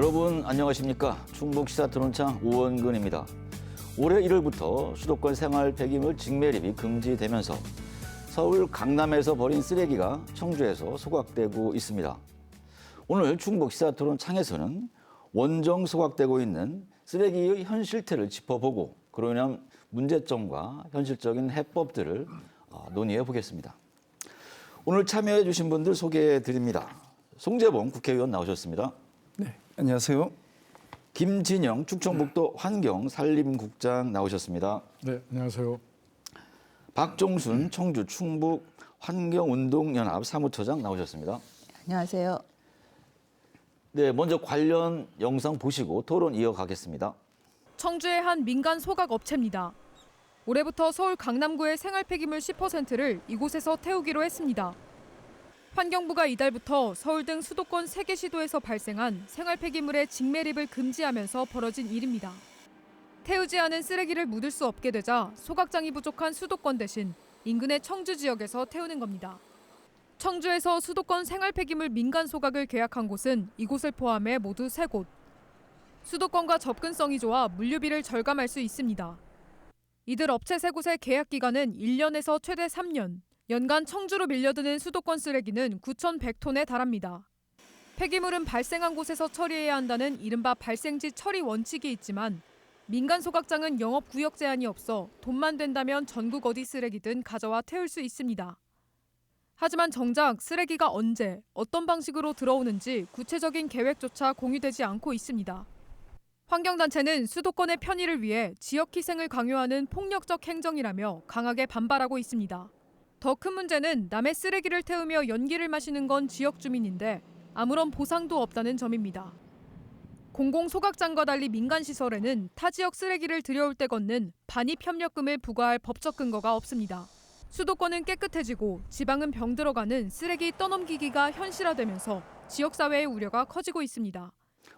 여러분 안녕하십니까? 충북 시사토론창 우원근입니다. 올해 1월부터 수도권 생활 폐기물 직매립이 금지되면서 서울 강남에서 버린 쓰레기가 청주에서 소각되고 있습니다. 오늘 충북 시사토론창에서는 원정 소각되고 있는 쓰레기의 현 실태를 짚어보고 그로 인한 문제점과 현실적인 해법들을 논의해 보겠습니다. 오늘 참여해 주신 분들 소개해 드립니다. 송재봉 국회의원 나오셨습니다. 네, 안녕하세요. 김진영 충청북도 환경산림국장 나오셨습니다. 네, 안녕하세요. 박종순 청주 충북 환경운동연합 사무처장 나오셨습니다. 안녕하세요. 네, 먼저 관련 영상 보시고 토론 이어가겠습니다. 청주의 한 민간 소각 업체입니다. 올해부터 서울 강남구의 생활 폐기물 10%를 이곳에서 태우기로 했습니다. 환경부가 이달부터 서울 등 수도권 3개 시도에서 발생한 생활 폐기물의 직매립을 금지하면서 벌어진 일입니다. 태우지 않은 쓰레기를 묻을 수 없게 되자 소각장이 부족한 수도권 대신 인근의 청주 지역에서 태우는 겁니다. 청주에서 수도권 생활 폐기물 민간 소각을 계약한 곳은 이곳을 포함해 모두 3곳. 수도권과 접근성이 좋아 물류비를 절감할 수 있습니다. 이들 업체 3곳의 계약 기간은 1년에서 최대 3년. 연간 청주로 밀려드는 수도권 쓰레기는 9,100톤에 달합니다. 폐기물은 발생한 곳에서 처리해야 한다는 이른바 발생지 처리 원칙이 있지만 민간 소각장은 영업 구역 제한이 없어 돈만 된다면 전국 어디 쓰레기든 가져와 태울 수 있습니다. 하지만 정작 쓰레기가 언제, 어떤 방식으로 들어오는지 구체적인 계획조차 공유되지 않고 있습니다. 환경단체는 수도권의 편의를 위해 지역희생을 강요하는 폭력적 행정이라며 강하게 반발하고 있습니다. 더 큰 문제는 남의 쓰레기를 태우며 연기를 마시는 건 지역 주민인데 아무런 보상도 없다는 점입니다. 공공소각장과 달리 민간시설에는 타 지역 쓰레기를 들여올 때 걷는 반입협력금을 부과할 법적 근거가 없습니다. 수도권은 깨끗해지고 지방은 병들어가는 쓰레기 떠넘기기가 현실화되면서 지역사회의 우려가 커지고 있습니다.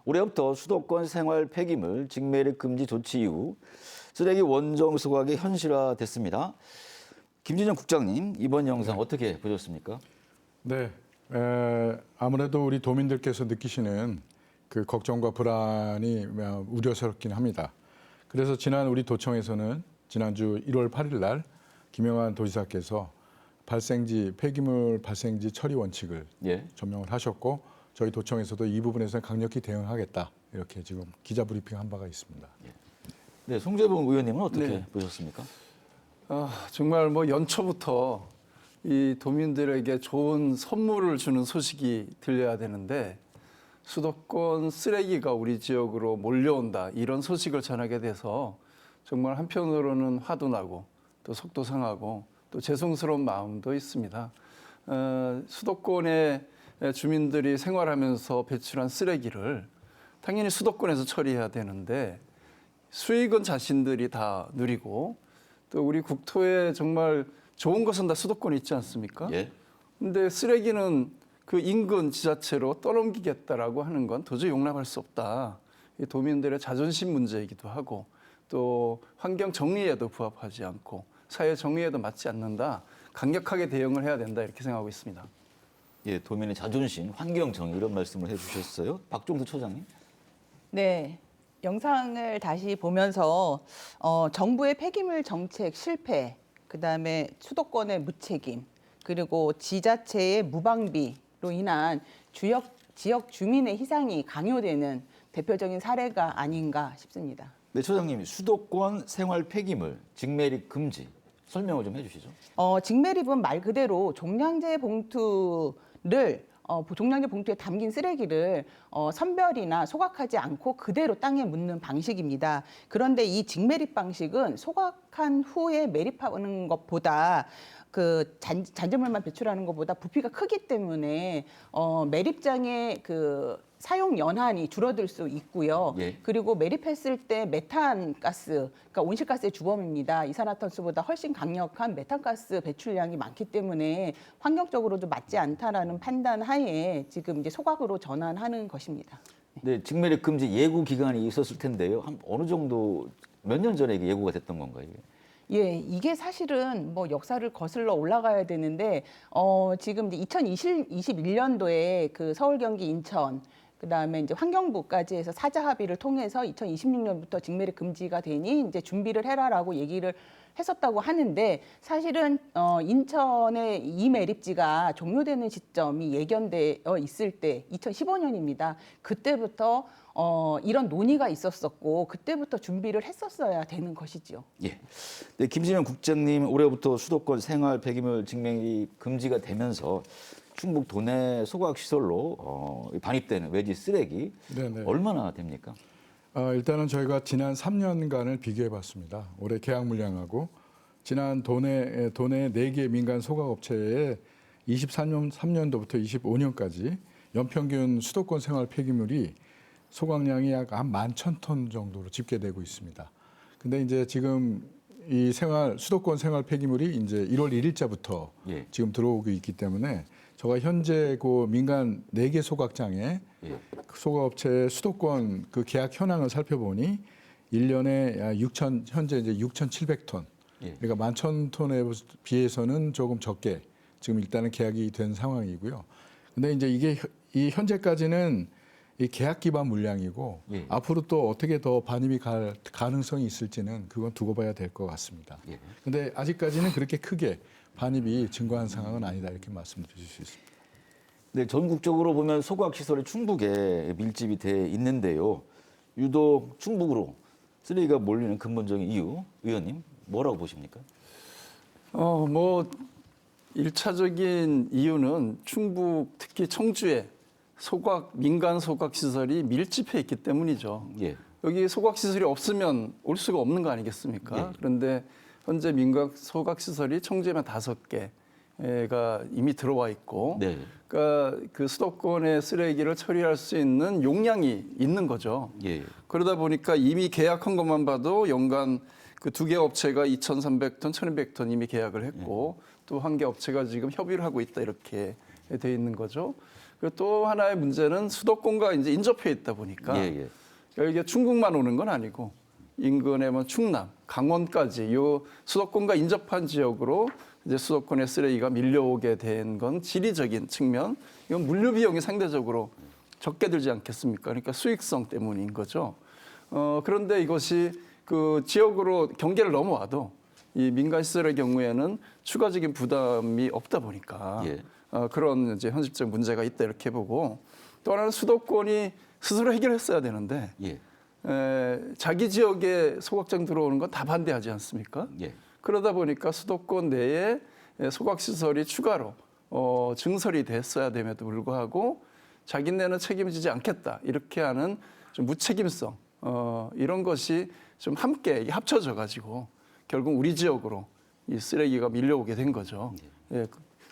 올해부터 수도권 생활 폐기물 직매립 금지 조치 이후 쓰레기 원정 소각이 현실화됐습니다. 김진영 국장님, 이번 영상 어떻게 보셨습니까? 네, 아무래도 우리 도민들께서 느끼시는 그 걱정과 불안이 우려스럽긴 합니다. 그래서 지난 우리 도청에서는 지난주 1월 8일 날 김영환 도지사께서 폐기물 발생지 처리 원칙을 전명을 하셨고 저희 도청에서도 이 부분에서는 강력히 대응하겠다 이렇게 지금 기자 브리핑 한 바가 있습니다. 네, 송재봉 의원님은 어떻게 보셨습니까? 정말 연초부터 이 도민들에게 좋은 선물을 주는 소식이 들려야 되는데 수도권 쓰레기가 우리 지역으로 몰려온다 이런 소식을 전하게 돼서 정말 한편으로는 화도 나고 또 속도 상하고 또 죄송스러운 마음도 있습니다. 수도권의 주민들이 생활하면서 배출한 쓰레기를 당연히 수도권에서 처리해야 되는데 수익은 자신들이 다 누리고 또 우리 국토에 정말 좋은 것은 다 수도권에 있지 않습니까? 근데 쓰레기는 그 인근 지자체로 떠넘기겠다라고 하는 건 도저히 용납할 수 없다. 이 도민들의 자존심 문제이기도 하고 또 환경 정의에도 부합하지 않고 사회 정의에도 맞지 않는다. 강력하게 대응을 해야 된다 이렇게 생각하고 있습니다. 예, 도민의 자존심, 환경 정의 이런 말씀을 해주셨어요. 박종수 처장님. 네, 영상을 다시 보면서 정부의 폐기물 정책 실패, 그다음에 수도권의 무책임, 그리고 지자체의 무방비로 인한 지역 주민의 희생이 강요되는 대표적인 사례가 아닌가 싶습니다. 네, 처장님, 수도권 생활 폐기물 직매립 금지 설명을 좀 해주시죠. 직매립은 말 그대로 종량제 봉투에 담긴 쓰레기를 선별이나 소각하지 않고 그대로 땅에 묻는 방식입니다. 그런데 이 직매립 방식은 소각한 후에 매립하는 것보다 그 잔재물만 배출하는 것보다 부피가 크기 때문에 매립장의 그 사용 연한이 줄어들 수 있고요. 그리고 매립했을 때 메탄가스, 그러니까 온실가스의 주범입니다. 이산화탄소보다 훨씬 강력한 메탄가스 배출량이 많기 때문에 환경적으로도 맞지 않다라는 판단 하에 지금 이제 소각으로 전환하는 것입니다. 네, 직매립 금지 예고 기간이 있었을 텐데요. 어느 정도 몇 년 전에 이게 예고가 됐던 건가요? 예, 이게 사실은 역사를 거슬러 올라가야 되는데 지금 이제 2021년도에 그 서울, 경기, 인천 그다음에 이제 환경부까지 해서 사자 합의를 통해서 2026년부터 직매립 금지가 되니 이제 준비를 해라라고 얘기를 했었다고 하는데 사실은 인천의 이 매립지가 종료되는 시점이 예견되어 있을 때 2015년입니다. 그때부터 이런 논의가 있었었고 그때부터 준비를 했었어야 되는 것이죠. 예. 네, 김진영 국장님, 올해부터 수도권 생활 폐기물 직매립 금지가 되면서 충북 도내 소각시설로 반입되는 외지 쓰레기 네네. 얼마나 됩니까? 일단은 저희가 지난 3년간을 비교해 봤습니다. 올해 계약 물량하고 지난 도내 4개 민간 소각업체의 23년도부터 25년까지 연평균 수도권 생활 폐기물이 소각량이 약 한 11,000톤 정도로 집계되고 있습니다. 근데 이제 지금 이 수도권 생활 폐기물이 이제 1월 1일자부터 예. 지금 들어오고 있기 때문에 저가 현재 그 민간 4개 소각장에 예. 소각업체의 수도권 그 계약 현황을 살펴보니 1년에 현재 이제 6,700톤. 예. 그러니까 11,000톤에 비해서는 조금 적게 지금 일단은 계약이 된 상황이고요. 근데 이제 이게 이 현재까지는 이 계약 기반 물량이고 예. 앞으로 또 어떻게 더 반입이 갈 가능성이 있을지는 그건 두고 봐야 될 것 같습니다. 예. 근데 아직까지는 그렇게 크게 반입이 증가한 상황은 아니다 이렇게 말씀드릴 수 있습니다. 네, 전국적으로 보면 소각시설이 충북에 밀집이 돼 있는데요. 유독 충북으로 쓰레기가 몰리는 근본적인 이유, 의원님 뭐라고 보십니까? 뭐 1차적인 이유는 충북 특히 청주에 민간 소각 시설이 밀집해 있기 때문이죠. 예. 여기 소각 시설이 없으면 올 수가 없는 거 아니겠습니까? 예. 그런데 현재 민간 소각 시설이 청주에만 5개가 이미 들어와 있고, 네. 그러니까 그 수도권의 쓰레기를 처리할 수 있는 용량이 있는 거죠. 예. 그러다 보니까 이미 계약한 것만 봐도 연간 그 2개 업체가 2,300톤, 1,200톤 이미 계약을 했고 또 1개 업체가 지금 협의를 하고 있다 이렇게 돼 있는 거죠. 그리고 또 하나의 문제는 수도권과 이제 인접해 있다 보니까 예. 그러니까 이게 충북만 오는 건 아니고 인근의 뭐 충남, 강원까지 이 수도권과 인접한 지역으로 이제 수도권의 쓰레기가 밀려오게 된 건 지리적인 측면, 이건 물류 비용이 상대적으로 적게 들지 않겠습니까? 그러니까 수익성 때문인 거죠. 그런데 이것이 그 지역으로 경계를 넘어와도 이 민간 시설의 경우에는 추가적인 부담이 없다 보니까 예. 그런 이제 현실적 문제가 있다 이렇게 보고, 또 하나는 수도권이 스스로 해결했어야 되는데 예. 자기 지역에 소각장 들어오는 건 다 반대하지 않습니까? 예. 그러다 보니까 수도권 내에 소각 시설이 추가로 증설이 됐어야 됨에도 불구하고 자기네는 책임지지 않겠다 이렇게 하는 좀 무책임성 이런 것이 좀 함께 합쳐져 가지고 결국 우리 지역으로 이 쓰레기가 밀려오게 된 거죠. 예,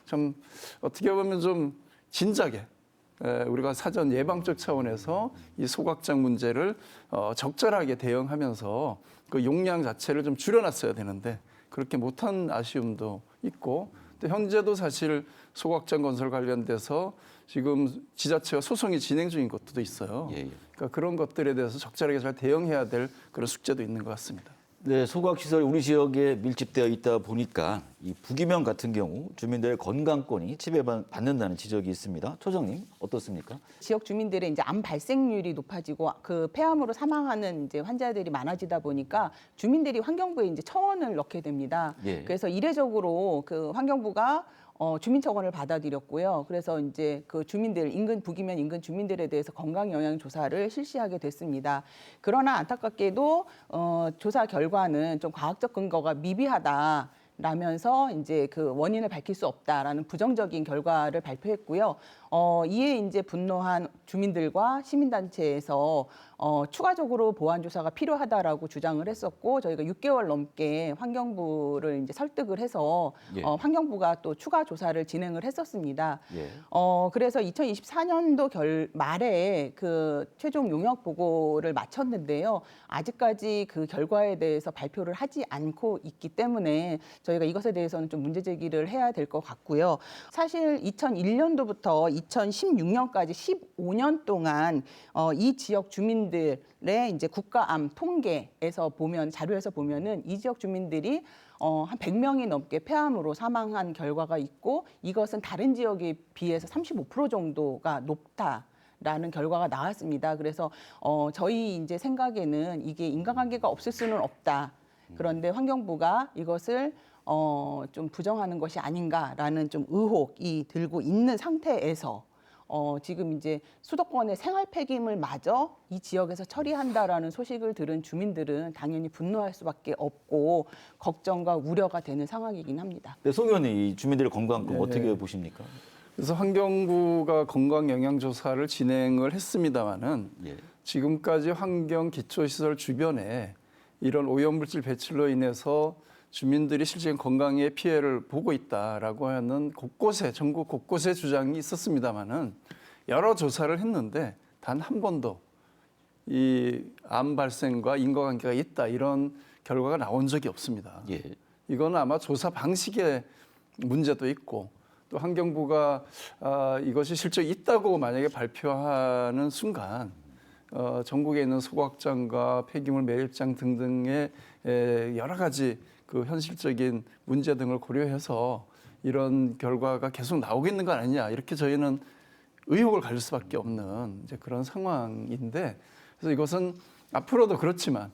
참 어떻게 보면 좀 진작에 우리가 사전 예방적 차원에서 이 소각장 문제를 적절하게 대응하면서 그 용량 자체를 좀 줄여놨어야 되는데 그렇게 못한 아쉬움도 있고, 또 현재도 사실 소각장 건설 관련돼서 지금 지자체와 소송이 진행 중인 것도 있어요. 예. 그러니까 그런 것들에 대해서 적절하게 잘 대응해야 될 그런 숙제도 있는 것 같습니다. 네, 소각시설이 우리 지역에 밀집되어 있다 보니까 이 부기명 같은 경우 주민들의 건강권이 침해받는다는 지적이 있습니다. 초정님 어떻습니까? 지역 주민들의 이제 암 발생률이 높아지고 그 폐암으로 사망하는 이제 환자들이 많아지다 보니까 주민들이 환경부에 이제 청원을 넣게 됩니다. 예. 그래서 이례적으로 그 환경부가 주민청원을 받아들였고요. 그래서 이제 그 주민들, 부기면 인근 주민들에 대해서 건강 영향 조사를 실시하게 됐습니다. 그러나 안타깝게도 조사 결과는 좀 과학적 근거가 미비하다. 라면서 이제 그 원인을 밝힐 수 없다라는 부정적인 결과를 발표했고요. 이에 이제 분노한 주민들과 시민단체에서 추가적으로 보완 조사가 필요하다라고 주장을 했었고, 저희가 6개월 넘게 환경부를 이제 설득을 해서 예. 환경부가 또 추가 조사를 진행을 했었습니다. 예. 그래서 2024년도 말에 그 최종 용역 보고를 마쳤는데요. 아직까지 그 결과에 대해서 발표를 하지 않고 있기 때문에 저희가 이것에 대해서는 좀 문제 제기를 해야 될 것 같고요. 사실 2001년도부터 2016년까지 15년 동안 이 지역 주민들의 이제 국가암 통계에서 보면, 자료에서 보면은 이 지역 주민들이 한 100명이 넘게 폐암으로 사망한 결과가 있고, 이것은 다른 지역에 비해서 35% 정도가 높다. 라는 결과가 나왔습니다. 그래서 저희 이제 생각에는 이게 인과관계가 없을 수는 없다. 그런데 환경부가 이것을 좀 부정하는 것이 아닌가라는 좀 의혹이 들고 있는 상태에서 지금 이제 수도권의 생활 폐기물 마저 이 지역에서 처리한다라는 소식을 들은 주민들은 당연히 분노할 수밖에 없고 걱정과 우려가 되는 상황이긴 합니다. 네, 송 의원님, 이 주민들의 건강 네. 어떻게 보십니까? 그래서 환경부가 건강 영향 조사를 진행을 했습니다마는 예. 지금까지 환경 기초시설 주변에 이런 오염물질 배출로 인해서 주민들이 실제 건강에 피해를 보고 있다라고 하는 곳곳에 전국 곳곳에 주장이 있었습니다마는 여러 조사를 했는데 단 한 번도 이 암 발생과 인과관계가 있다 이런 결과가 나온 적이 없습니다. 예. 이건 아마 조사 방식의 문제도 있고 또 환경부가 이것이 실제 있다고 만약에 발표하는 순간 전국에 있는 소각장과 폐기물 매립장 등등의 여러 가지 그 현실적인 문제 등을 고려해서 이런 결과가 계속 나오겠는 건 아니냐 이렇게 저희는 의혹을 가질 수밖에 없는 이제 그런 상황인데 그래서 이것은 앞으로도 그렇지만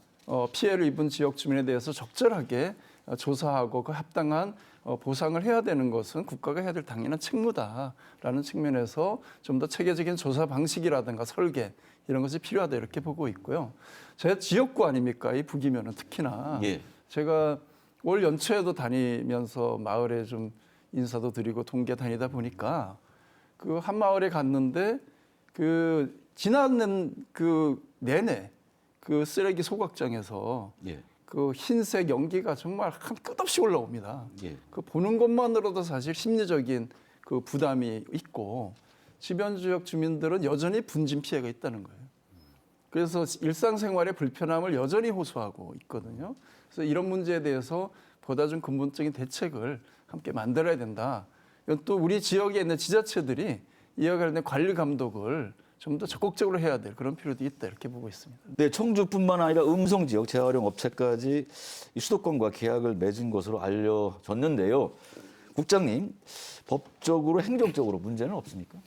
피해를 입은 지역 주민에 대해서 적절하게 조사하고 그 합당한 보상을 해야 되는 것은 국가가 해야 될 당연한 책무다라는 측면에서 좀 더 체계적인 조사 방식이라든가 설계 이런 것이 필요하다 이렇게 보고 있고요. 제 지역구 아닙니까? 이 북이면은 특히나 예. 제가 올 연초에도 다니면서 마을에 좀 인사도 드리고 동계 다니다 보니까 그 한 마을에 갔는데 그 지나는 그 내내 그 쓰레기 소각장에서 예. 그 흰색 연기가 정말 한 끝없이 올라옵니다. 예. 그 보는 것만으로도 사실 심리적인 그 부담이 있고 주변 지역 주민들은 여전히 분진 피해가 있다는 거예요. 그래서 일상생활의 불편함을 여전히 호소하고 있거든요. 그래서 이런 문제에 대해서 보다 좀 근본적인 대책을 함께 만들어야 된다. 이건 또 우리 지역에 있는 지자체들이 이와 관련된 관리 감독을 좀 더 적극적으로 해야 될 그런 필요도 있다 이렇게 보고 있습니다. 네, 청주뿐만 아니라 음성 지역 재활용 업체까지 이 수도권과 계약을 맺은 것으로 알려졌는데요. 국장님, 법적으로 행정적으로 문제는 없습니까?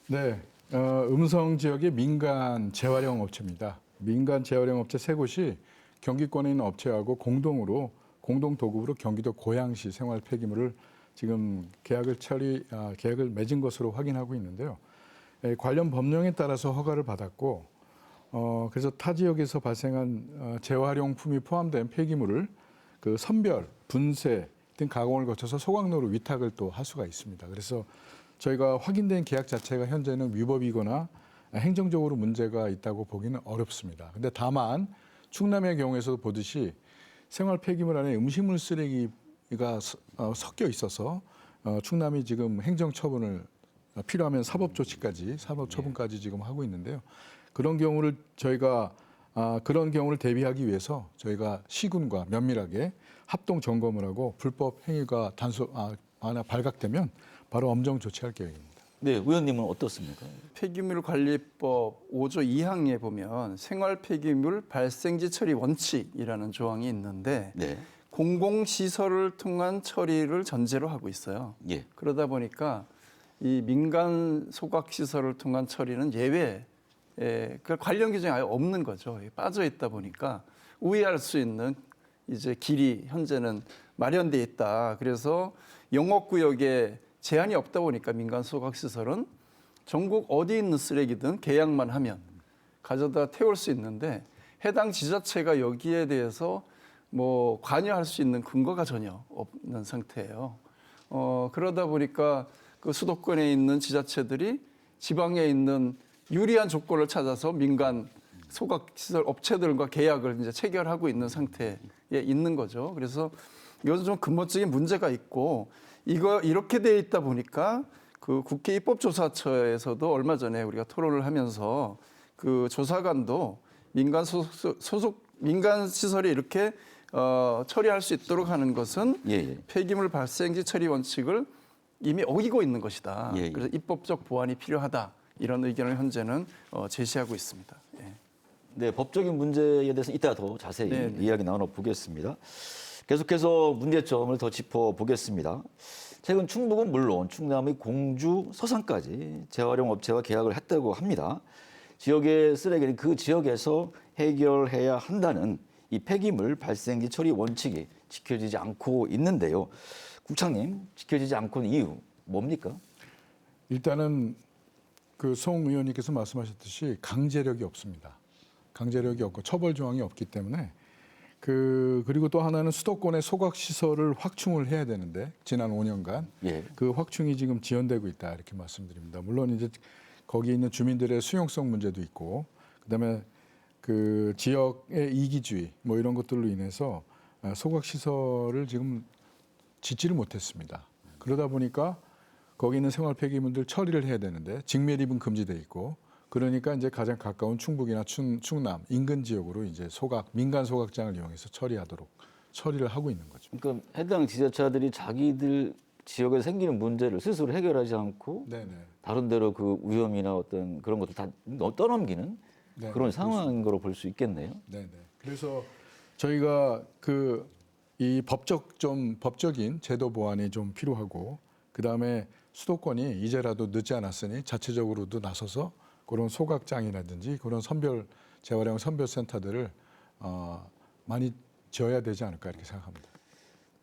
네, 음성 지역의 민간 재활용 업체입니다. 민간 재활용 업체 3곳이 경기권에 있는 업체하고 공동 도급으로 경기도 고양시 생활 폐기물을 지금 계약을 맺은 것으로 확인하고 있는데요. 관련 법령에 따라서 허가를 받았고, 그래서 타 지역에서 발생한 재활용품이 포함된 폐기물을 그 선별, 분쇄 등 가공을 거쳐서 소각로로 위탁을 또 할 수가 있습니다. 그래서 저희가 확인된 계약 자체가 현재는 위법이거나 행정적으로 문제가 있다고 보기는 어렵습니다. 근데 다만 충남의 경우에서도 보듯이 생활 폐기물 안에 음식물 쓰레기가 섞여 있어서 충남이 지금 행정 처분을 필요하면 사법 처분까지 지금 하고 있는데요. 그런 경우를 대비하기 위해서 저희가 시군과 면밀하게 합동 점검을 하고 불법 행위가 발각되면 바로 엄정 조치할 계획입니다. 네, 의원님은 어떻습니까? 폐기물관리법 5조 2항에 보면 생활 폐기물 발생지 처리 원칙이라는 조항이 있는데 네. 공공시설을 통한 처리를 전제로 하고 있어요. 예. 그러다 보니까 이 민간 소각시설을 통한 처리는 예외, 그 관련 규정이 아예 없는 거죠. 빠져 있다 보니까 우회할 수 있는 이제 길이 현재는 마련돼 있다. 그래서 영업구역에 제한이 없다 보니까 민간 소각시설은 전국 어디 있는 쓰레기든 계약만 하면 가져다 태울 수 있는데 해당 지자체가 여기에 대해서 뭐 관여할 수 있는 근거가 전혀 없는 상태예요. 그러다 보니까 그 수도권에 있는 지자체들이 지방에 있는 유리한 조건을 찾아서 민간 소각시설 업체들과 계약을 이제 체결하고 있는 상태에 있는 거죠. 그래서 이것은 좀 근본적인 문제가 있고 이렇게 돼 있다 보니까 그 국회 입법조사처에서도 얼마 전에 우리가 토론을 하면서 그 조사관도 민간 민간 시설이 이렇게 처리할 수 있도록 하는 것은 예. 폐기물 발생지 처리 원칙을 이미 어기고 있는 것이다. 예. 그래서 입법적 보완이 필요하다. 이런 의견을 현재는 제시하고 있습니다. 예. 네, 법적인 문제에 대해서 이따 더 자세히 네. 이야기 나눠 보겠습니다. 계속해서 문제점을 더 짚어 보겠습니다. 최근 충북은 물론 충남의 공주, 서산까지 재활용 업체와 계약을 했다고 합니다. 지역의 쓰레기는 그 지역에서 해결해야 한다는 이 폐기물 발생지 처리 원칙이 지켜지지 않고 있는데요. 국장님, 지켜지지 않고 있는 이유 뭡니까? 일단은 그 송 의원님께서 말씀하셨듯이 강제력이 없습니다. 강제력이 없고 처벌 조항이 없기 때문에 그리고 또 하나는 수도권의 소각 시설을 확충을 해야 되는데 지난 5년간 예. 그 확충이 지금 지연되고 있다 이렇게 말씀드립니다. 물론 이제 거기 있는 주민들의 수용성 문제도 있고 그다음에 그 지역의 이기주의 뭐 이런 것들로 인해서 소각 시설을 지금 짓지를 못했습니다. 그러다 보니까 거기 있는 생활 폐기물들 처리를 해야 되는데 직매립은 금지돼 있고 그러니까 이제 가장 가까운 충북이나 충남 인근 지역으로 이제 민간 소각장을 이용해서 처리를 하고 있는 거죠. 그러니까 해당 지자체들이 자기들 지역에 생기는 문제를 스스로 해결하지 않고 네네. 다른 데로 그 위험이나 어떤 그런 것들 다 떠넘기는 네, 그런 상황인 거로 볼 수 있겠네요. 네네. 그래서 저희가 이 법적인 제도 보완이 좀 필요하고 그 다음에 수도권이 이제라도 늦지 않았으니 자체적으로도 나서서 그런 소각장이라든지 그런 재활용 선별센터들을 많이 지어야 되지 않을까 이렇게 생각합니다.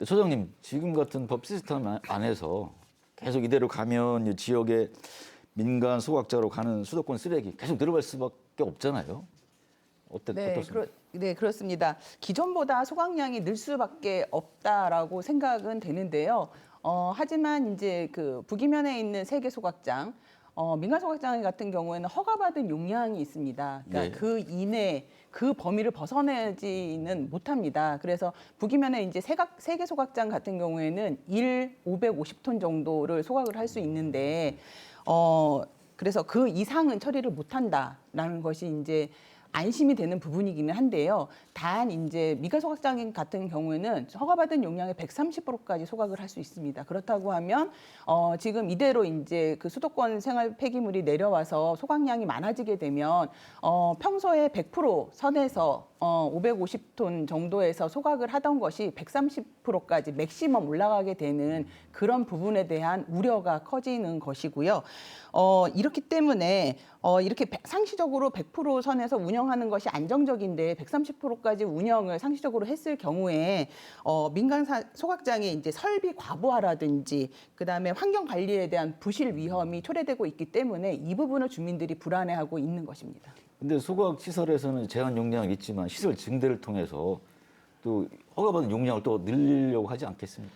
소장님, 지금 같은 법 시스템 안에서 계속 이대로 가면 이 지역의 민간 소각자로 가는 수도권 쓰레기 계속 늘어갈 수밖에 없잖아요. 어떻습니까? 네, 그렇습니다. 기존보다 소각량이 늘 수밖에 없다라고 생각은 되는데요. 하지만 이제 그 북이면에 있는 세계 소각장, 민간 소각장 같은 경우에는 허가받은 용량이 있습니다. 그러니까 네. 그 이내 그 범위를 벗어나지는 못합니다. 그래서 북이면에 이제 세계 소각장 같은 경우에는 550톤 정도를 소각을 할 수 있는데, 그래서 그 이상은 처리를 못한다라는 것이 이제 안심이 되는 부분이기는 한데요. 단 이제 민간 소각장 같은 경우에는 허가받은 용량의 130%까지 소각을 할 수 있습니다. 그렇다고 하면 지금 이대로 이제 그 수도권 생활 폐기물이 내려와서 소각량이 많아지게 되면 평소에 100% 선에서 550톤 정도에서 소각을 하던 것이 130%까지 맥시멈 올라가게 되는 그런 부분에 대한 우려가 커지는 것이고요. 이렇기 때문에 이렇게 상시적으로 100% 선에서 운영하는 것이 안정적인데 130%까지 운영을 상시적으로 했을 경우에 민간 소각장의 이제 설비 과부하라든지 그다음에 환경 관리에 대한 부실 위험이 초래되고 있기 때문에 이 부분을 주민들이 불안해하고 있는 것입니다. 근데 소각 시설에서는 제한 용량이 있지만 시설 증대를 통해서 또 허가받은 용량을 또 늘리려고 하지 않겠습니까?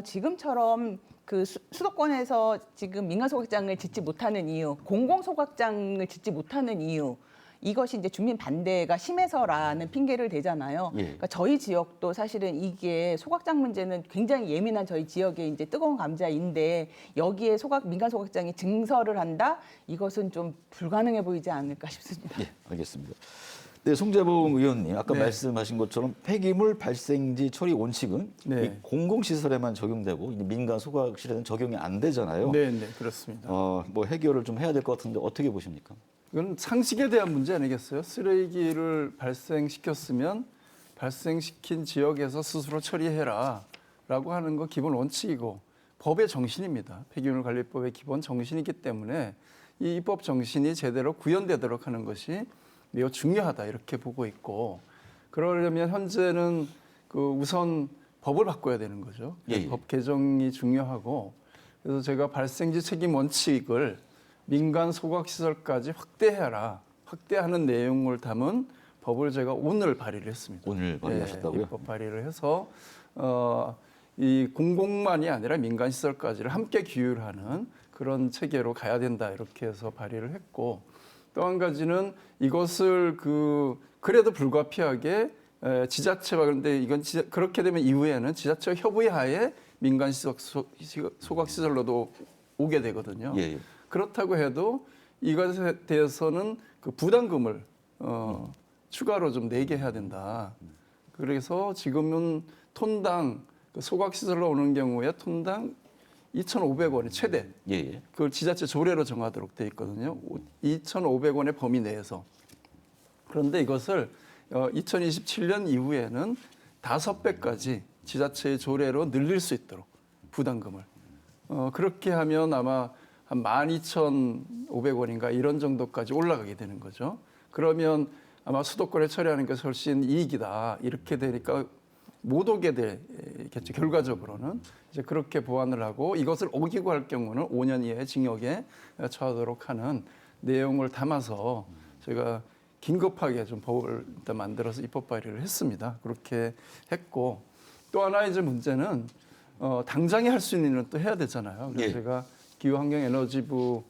지금처럼 그 수도권에서 지금 민간 소각장을 짓지 못하는 이유, 공공 소각장을 짓지 못하는 이유, 이것이 이제 주민 반대가 심해서라는 핑계를 대잖아요. 예. 그러니까 저희 지역도 사실은 이게 소각장 문제는 굉장히 예민한 저희 지역의 이제 뜨거운 감자인데 여기에 민간 소각장이 증설을 한다? 이것은 좀 불가능해 보이지 않을까 싶습니다. 예, 알겠습니다. 네, 송재봉 의원님 아까 네. 말씀하신 것처럼 폐기물 발생지 처리 원칙은 네. 이 공공시설에만 적용되고 이제 민간 소각실에는 적용이 안 되잖아요. 네, 네, 그렇습니다. 뭐 해결을 좀 해야 될 것 같은데 어떻게 보십니까? 이건 상식에 대한 문제 아니겠어요? 쓰레기를 발생시켰으면 발생시킨 지역에서 스스로 처리해라라고 하는 거 기본 원칙이고 법의 정신입니다. 폐기물관리법의 기본 정신이기 때문에 이 입법 정신이 제대로 구현되도록 하는 것이 매우 중요하다 이렇게 보고 있고 그러려면 현재는 우선 법을 바꿔야 되는 거죠. 예. 법 개정이 중요하고 그래서 제가 발생지 책임 원칙을 민간 소각시설까지 확대하는 내용을 담은 법을 제가 오늘 발의를 했습니다. 오늘 발의하셨다고요? 입법 발의를 해서 이 공공만이 아니라 민간 시설까지를 함께 규율하는 그런 체계로 가야 된다 이렇게 해서 발의를 했고 또 한 가지는 이것을 그래도 불가피하게 지자체와 그런데 이건 그렇게 되면 이후에는 지자체와 협의하에 민간 소각 시설로도 오게 되거든요. 예. 그렇다고 해도 이것에 대해서는 그 부담금을 추가로 좀 내게 해야 된다. 그래서 지금은 톤당 소각 시설로 오는 경우에 톤당 2,500원이 최대. 예. 그걸 지자체 조례로 정하도록 돼 있거든요. 2,500원의 범위 내에서. 그런데 이것을 2027년 이후에는 5배까지 지자체의 조례로 늘릴 수 있도록 부담금을. 그렇게 하면 아마 한 12,500원인가 이런 정도까지 올라가게 되는 거죠. 그러면 아마 수도권에 처리하는 것이 훨씬 이익이다. 이렇게 되니까 못 오게 되겠죠. 결과적으로는 이제 그렇게 보완을 하고 이것을 어기고 할 경우는 5년 이하의 징역에 처하도록 하는 내용을 담아서 제가 긴급하게 좀 법을 일단 만들어서 입법 발의를 했습니다. 그렇게 했고 또 하나 이제 문제는 당장에 할 수 있는 일은 또 해야 되잖아요. 그래서 예. 제가 기후환경에너지부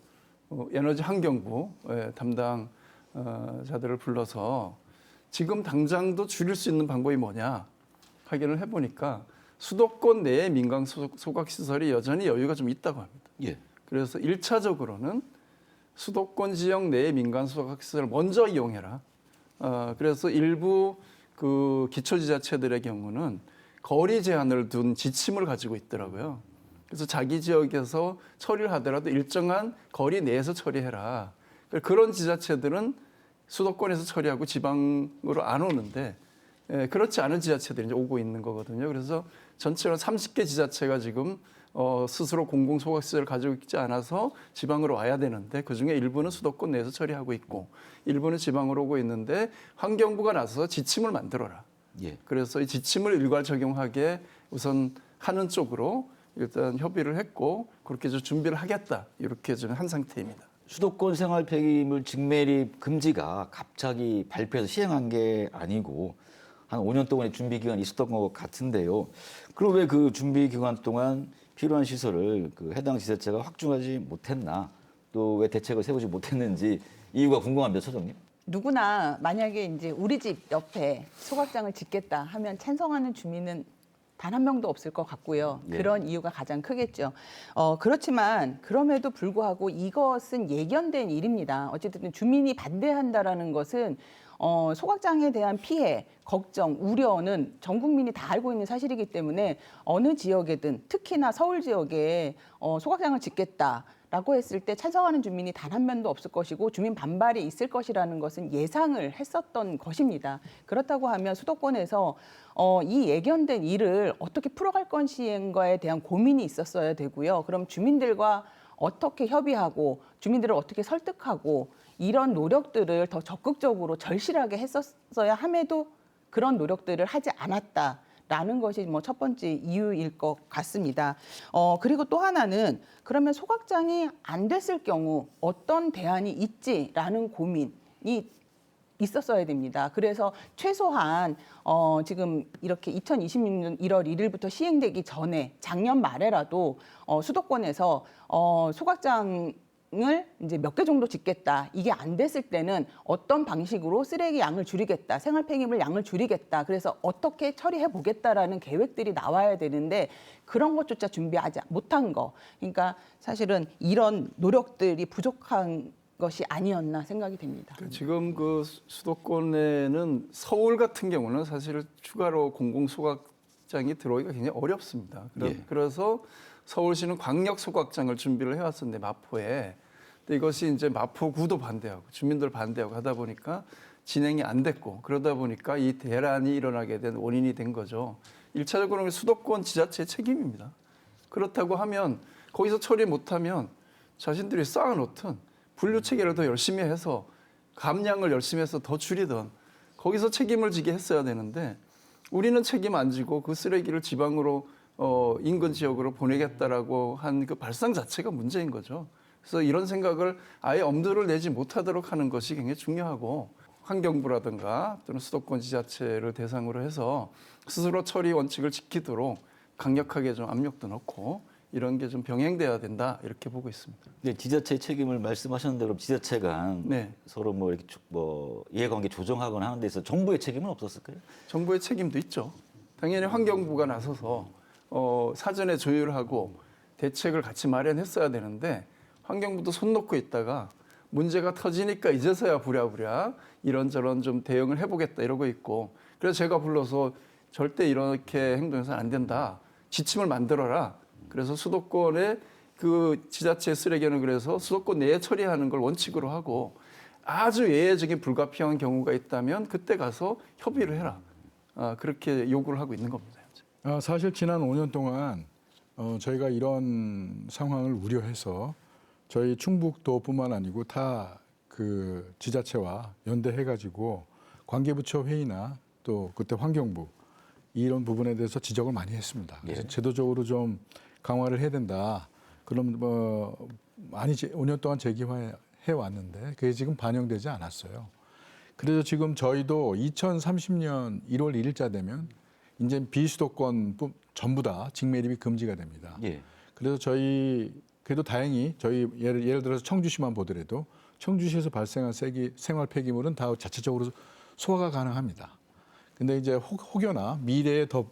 에너지환경부 담당 자들을 불러서 지금 당장도 줄일 수 있는 방법이 뭐냐 확인을 해보니까 수도권 내의 민간 소각시설이 여전히 여유가 좀 있다고 합니다. 예. 그래서 1차적으로는 수도권 지역 내의 민간 소각시설을 먼저 이용해라. 그래서 일부 그 기초지자체들의 경우는 거리 제한을 둔 지침을 가지고 있더라고요. 그래서 자기 지역에서 처리를 하더라도 일정한 거리 내에서 처리해라. 그런 지자체들은 수도권에서 처리하고 지방으로 안 오는데 그렇지 않은 지자체들이 이제 오고 있는 거거든요. 그래서 전체로 30개 지자체가 지금 스스로 공공소각시설을 가지고 있지 않아서 지방으로 와야 되는데 그중에 일부는 수도권 내에서 처리하고 있고 일부는 지방으로 오고 있는데 환경부가 나서서 지침을 만들어라. 예. 그래서 이 지침을 일괄 적용하게 우선 하는 쪽으로 일단 협의를 했고 그렇게 좀 준비를 하겠다 이렇게 좀 한 상태입니다. 수도권 생활 폐기물 직매립 금지가 갑자기 발표해서 시행한 게 아니고 한 5년 동안의 준비 기간이 있었던 것 같은데요. 그럼 왜 그 준비 기간 동안 필요한 시설을 그 해당 지자체가 확충하지 못했나? 또 왜 대책을 세우지 못했는지 이유가 궁금합니다, 소장님. 누구나 만약에 이제 우리 집 옆에 소각장을 짓겠다 하면 찬성하는 주민은 단 한 명도 없을 것 같고요. 예. 그런 이유가 가장 크겠죠. 그렇지만 그럼에도 불구하고 이것은 예견된 일입니다. 어쨌든 주민이 반대한다라는 것은 소각장에 대한 피해, 걱정, 우려는 전 국민이 다 알고 있는 사실이기 때문에 어느 지역에든 특히나 서울 지역에 소각장을 짓겠다라고 했을 때 찬성하는 주민이 단 한 명도 없을 것이고 주민 반발이 있을 것이라는 것은 예상을 했었던 것입니다. 그렇다고 하면 수도권에서 이 예견된 일을 어떻게 풀어갈 것인가에 대한 고민이 있었어야 되고요. 그럼 주민들과 어떻게 협의하고 주민들을 어떻게 설득하고 이런 노력들을 더 적극적으로 절실하게 했었어야 함에도 그런 노력들을 하지 않았다라는 것이 뭐 첫 번째 이유일 것 같습니다. 그리고 또 하나는 그러면 소각장이 안 됐을 경우 어떤 대안이 있지라는 고민이 있었어야 됩니다. 그래서 최소한 지금 이렇게 2026년 1월 1일부터 시행되기 전에 작년 말에라도 수도권에서 소각장을 이제 몇 개 정도 짓겠다. 이게 안 됐을 때는 어떤 방식으로 쓰레기 양을 줄이겠다. 생활 폐기물 양을 줄이겠다. 그래서 어떻게 처리해 보겠다라는 계획들이 나와야 되는데 그런 것조차 준비하지 못한 거. 그러니까 사실은 이런 노력들이 부족한 것이 아니었나 생각이 됩니다. 지금 그 수도권에는 서울 같은 경우는 사실 추가로 공공소각장이 들어오기가 굉장히 어렵습니다. 예. 그래서 서울시는 광역소각장을 준비를 해왔었는데 마포에 근데 이것이 이제 마포구도 반대하고 주민들 반대하고 하다 보니까 진행이 안 됐고 그러다 보니까 이 대란이 일어나게 된 원인이 된 거죠. 1차적으로는 수도권 지자체의 책임입니다. 그렇다고 하면 거기서 처리 못하면 자신들이 쌓아놓던 분류 체계를 더 열심히 해서 감량을 열심히 해서 더 줄이던 거기서 책임을 지게 했어야 되는데 우리는 책임 안 지고 그 쓰레기를 지방으로 인근 지역으로 보내겠다라고 한 그 발상 자체가 문제인 거죠. 그래서 이런 생각을 아예 엄두를 내지 못하도록 하는 것이 굉장히 중요하고 환경부라든가 또는 수도권 지자체를 대상으로 해서 스스로 처리 원칙을 지키도록 강력하게 좀 압력도 넣고 이런 게 좀 병행돼야 된다 이렇게 보고 있습니다. 네, 지자체 책임을 말씀하셨는데 그럼 지자체 간 네. 서로 뭐 이렇게 이해관계 조정하거나 하는 데 있어 정부의 책임은 없었을까요? 정부의 책임도 있죠. 당연히 환경부가 나서서 사전에 조율하고 대책을 같이 마련했어야 되는데 환경부도 손 놓고 있다가 문제가 터지니까 이제서야 부랴부랴 이런저런 좀 대응을 해보겠다 이러고 있고 그래서 제가 불러서 절대 이렇게 행동해서는 안 된다. 지침을 만들어라. 그래서 수도권의 그 지자체 쓰레기는 그래서 수도권 내에 처리하는 걸 원칙으로 하고 아주 예외적인 불가피한 경우가 있다면 그때 가서 협의를 해라. 그렇게 요구를 하고 있는 겁니다. 사실 지난 5년 동안 저희가 이런 상황을 우려해서 저희 충북도뿐만 아니고 다 그 지자체와 연대해가지고 관계부처 회의나 또 그때 환경부 이런 부분에 대해서 지적을 많이 했습니다. 그래서 예. 제도적으로 좀 강화를 해야 된다. 그럼 많이 5년 동안 제기해 왔는데 그게 지금 반영되지 않았어요. 그래서 지금 저희도 2030년 1월 1일자 되면 이제 비수도권 전부 다 직매립이 금지가 됩니다. 예. 그래서 저희 그래도 다행히 저희 예를 들어서 청주시만 보더라도 청주시에서 발생한 생활 폐기물은 다 자체적으로 소화가 가능합니다. 근데 이제 혹여나 미래에 더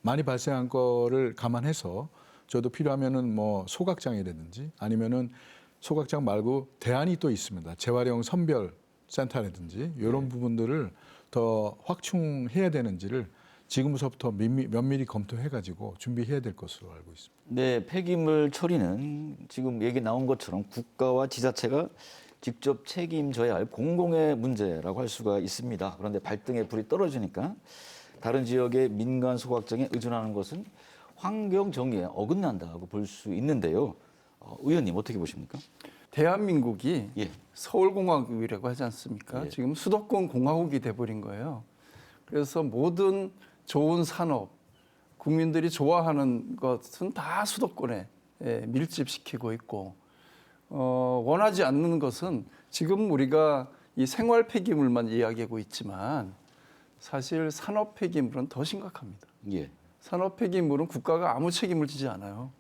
많이 발생한 거를 감안해서 저도 필요하면은 뭐 소각장이라든지 아니면은 소각장 말고 대안이 또 있습니다. 재활용 선별 센터라든지 이런 부분들을 더 확충해야 되는지를 지금부터 면밀히 검토해가지고 준비해야 될 것으로 알고 있습니다. 네, 폐기물 처리는 지금 얘기 나온 것처럼 국가와 지자체가 직접 책임져야 할 공공의 문제라고 할 수가 있습니다. 그런데 발등에 불이 떨어지니까 다른 지역의 민간 소각장에 의존하는 것은 환경 정의에 어긋난다고 볼 수 있는데요. 의원님 어떻게 보십니까? 대한민국이 예. 서울공화국이라고 하지 않습니까? 예. 지금 수도권 공화국이 돼버린 거예요. 그래서 모든 좋은 산업, 국민들이 좋아하는 것은 다 수도권에 밀집시키고 있고 원하지 않는 것은 지금 우리가 이 생활 폐기물만 이야기하고 있지만 사실 산업 폐기물은 더 심각합니다. 예. 산업 폐기물은 국가가 아무 책임을 지지 않아요.